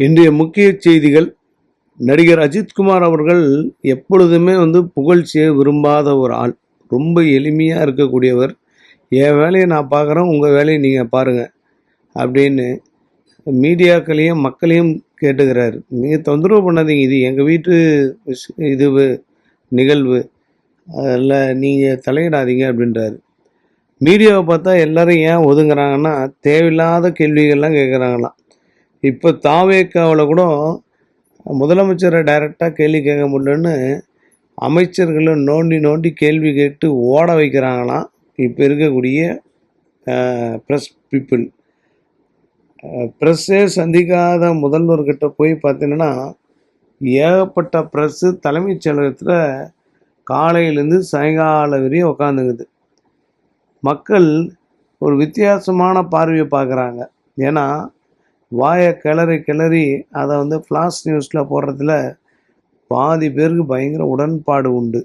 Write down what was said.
இன்றைய முக்கிய செய்திகள். நடிகர் அஜித்குமார் அவர்கள் எப்பொழுதுமே புகழ்ச்சியை விரும்பாத ஒரு ஆள். ரொம்ப எளிமையாக இருக்கக்கூடியவர். என் வேலையை நான் பார்க்குறேன், உங்கள் வேலையை நீங்கள் பாருங்கள் அப்படின்னு மீடியாக்களையும் மக்களையும் கேட்டுக்கிறாரு. நீங்கள் தொந்தரவு பண்ணாதீங்க, இது எங்கள் வீட்டு இது நிகழ்வு, அதில் நீங்கள் தலையிடாதீங்க அப்படின்றாரு. மீடியாவை பார்த்தா எல்லாரும் ஏன் ஒதுங்குறாங்கன்னா, தேவையில்லாத கேள்விகள்லாம் கேட்குறாங்களாம். இப்போ தாவேக்காவில் கூட முதலமைச்சரை டைரெக்டாக கேள்வி கேட்க முடியலன்னு அமைச்சர்களை நோண்டி நோண்டி கேள்வி கேட்டு ஓட வைக்கிறாங்களாம் இப்போ இருக்கக்கூடிய ப்ரெஸ் பீப்புள். ப்ரெஸ்ஸே சந்திக்காத முதல்வர்கிட்ட போய் பார்த்தீங்கன்னா ஏகப்பட்ட ப்ரெஸ்ஸு தலைமைச் செயலகத்தில் காலையிலேருந்து சாயங்காலம் வரையும் உக்காந்துங்குது. மக்கள் ஒரு வித்தியாசமான பார்வையை பார்க்குறாங்க. ஏன்னா வாயை கிளறி அதை ஃப்ளாஷ் நியூஸில் போடுறதுல பாதி பேருக்கு பயங்கர உடன்பாடு உண்டு.